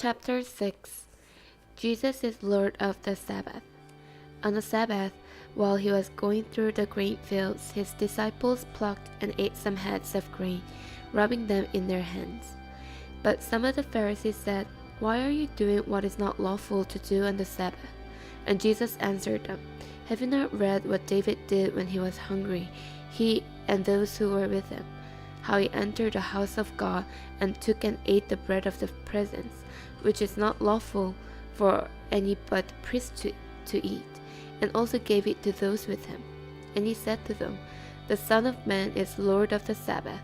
Chapter 6. Jesus is Lord of the Sabbath. On the Sabbath, while he was going through the grain fields, his disciples plucked and ate some heads of grain, rubbing them in their hands. But some of the Pharisees said, "Why are you doing what is not lawful to do on the Sabbath?" And Jesus answered them, "Have you not read what David did when he was hungry, he and those who were with him? How he entered the house of God and took and ate the bread of the presence, which is not lawful for any but the priest to eat, and also gave it to those with him. And he said to them, The Son of Man is Lord of the Sabbath."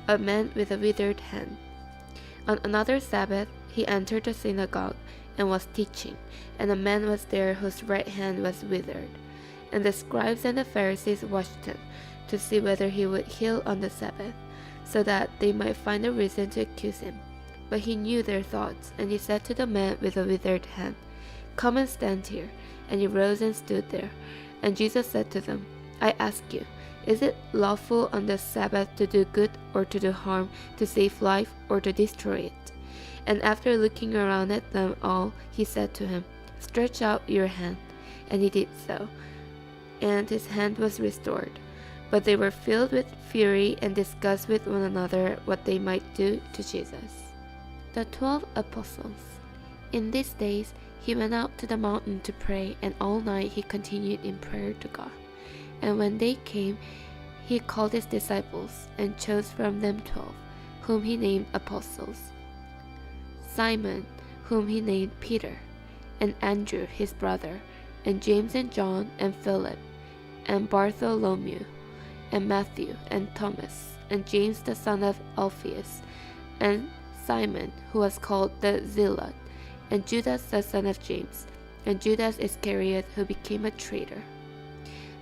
A man with a withered hand. On another Sabbath he entered the synagogue and was teaching, and a man was there whose right hand was withered. And the scribes and the Pharisees watched him to see whether he would heal on the Sabbath, so that they might find a reason to accuse him. But he knew their thoughts, and he said to the man with a withered hand, "Come and stand here." And he rose and stood there. And Jesus said to them, "I ask you, is it lawful on the Sabbath to do good or to do harm, to save life or to destroy it?" And after looking around at them all, he said to him, "Stretch out your hand." And he did so, and his hand was restored. But they were filled with fury and discussed with one another what they might do to Jesus. The 12 Apostles. In these days he went out to the mountain to pray, and all night he continued in prayer to God. And when day came, he called his disciples, and chose from them 12, whom he named apostles: Simon, whom he named Peter, and Andrew his brother, and James and John, and Philip, and Bartholomew, and Matthew, and Thomas, and James the son of Alphaeus, and Simon, who was called the Zealot, and Judas the son of James, and Judas Iscariot, who became a traitor.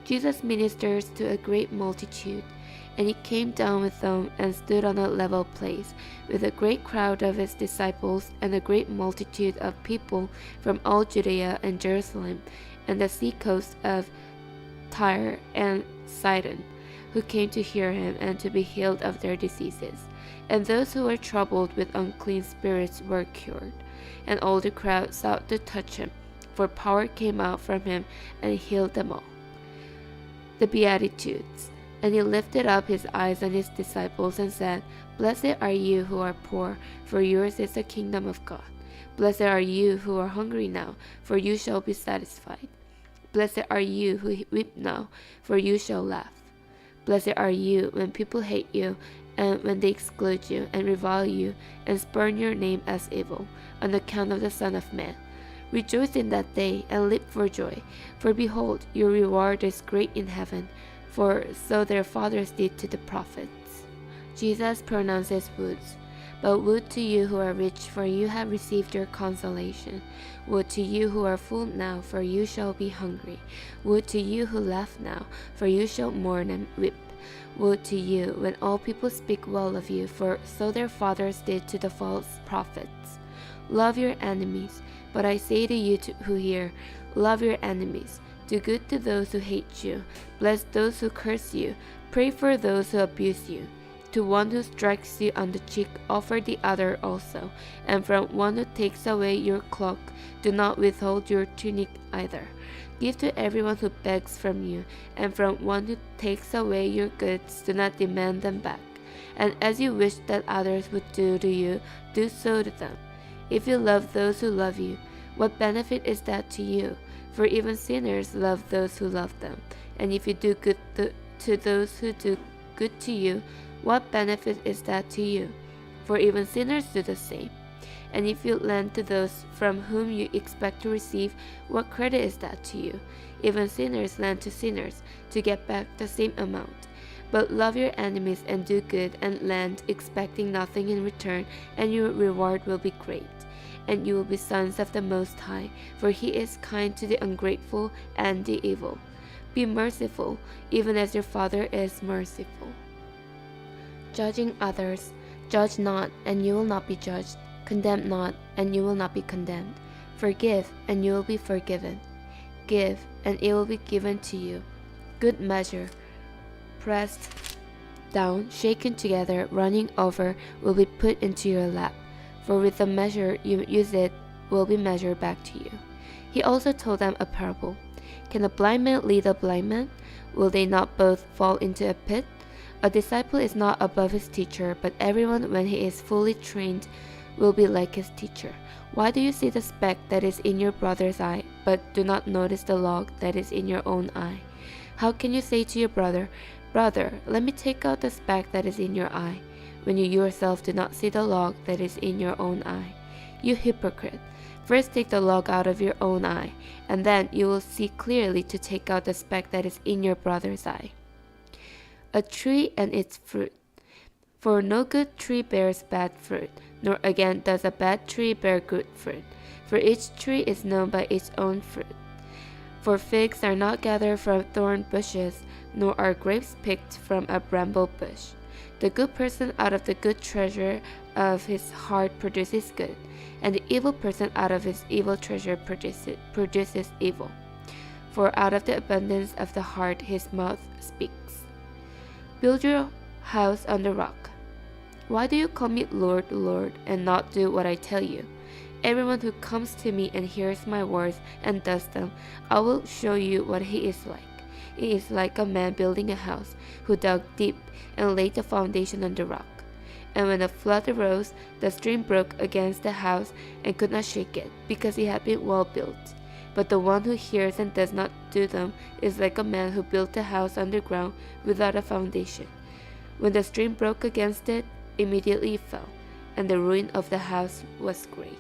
Jesus ministers to a great multitude, and he came down with them and stood on a level place, with a great crowd of his disciples and a great multitude of people from all Judea and Jerusalem, and the sea coast of Tyre and Sidon, who came to hear him and to be healed of their diseases. And those who were troubled with unclean spirits were cured. And all the crowd sought to touch him, for power came out from him and healed them all. The Beatitudes. And he lifted up his eyes on his disciples and said, "Blessed are you who are poor, for yours is the kingdom of God. Blessed are you who are hungry now, for you shall be satisfied. Blessed are you who weep now, for you shall laugh. Blessed are you when people hate you, and when they exclude you, and revile you, and spurn your name as evil, on account of the Son of Man. Rejoice in that day, and leap for joy, for behold, your reward is great in heaven, for so their fathers did to the prophets." Jesus pronounces woes. But woe to you who are rich, for you have received your consolation. Woe to you who are full now, for you shall be hungry. Woe to you who laugh now, for you shall mourn and weep. Woe to you when all people speak well of you, for so their fathers did to the false prophets. Love your enemies. But I say to you who hear, love your enemies. Do good to those who hate you. Bless those who curse you. Pray for those who abuse you. To one who strikes you on the cheek, offer the other also. And from one who takes away your cloak, do not withhold your tunic either. Give to everyone who begs from you, and from one who takes away your goods, do not demand them back. And as you wish that others would do to you, do so to them. If you love those who love you, what benefit is that to you? For even sinners love those who love them. And if you do good to those who do good to you, what benefit is that to you? For even sinners do the same. And if you lend to those from whom you expect to receive, what credit is that to you? Even sinners lend to sinners to get back the same amount. But love your enemies and do good and lend, expecting nothing in return, and your reward will be great. And you will be sons of the Most High, for he is kind to the ungrateful and the evil. Be merciful, even as your Father is merciful. Judging others. Judge not, and you will not be judged. Condemn not, and you will not be condemned. Forgive, and you will be forgiven. Give, and it will be given to you. Good measure, pressed down, shaken together, running over, will be put into your lap. for with the measure you use it will be measured back to you. He also told them a parable. Can a blind man lead a blind man? Will they not both fall into a pit? A disciple is not above his teacher, but everyone, when he is fully trained, will be like his teacher. Why do you see the speck that is in your brother's eye, but do not notice the log that is in your own eye? How can you say to your brother, Brother, let me take out the speck that is in your eye, when you yourself do not see the log that is in your own eye? You hypocrite! First take the log out of your own eye, and then you will see clearly to take out the speck that is in your brother's eye. A tree and its fruit. For no good tree bears bad fruit, nor again does a bad tree bear good fruit. For each tree is known by its own fruit. For figs are not gathered from thorn bushes, nor are grapes picked from a bramble bush. The good person out of the good treasure of his heart produces good, and the evil person out of his evil treasure produces evil. For out of the abundance of the heart his mouth speaks. Build your house on the rock. Why do you call me Lord, Lord, and not do what I tell you? Everyone who comes to me and hears my words and does them, I will show you what he is like. He is like a man building a house, who dug deep and laid the foundation on the rock. And when a flood arose, the stream broke against the house and could not shake it, because it had been well built. But the one who hears and does not do them is like a man who built a house underground without a foundation. When the stream broke against it, immediately it fell, and the ruin of the house was great.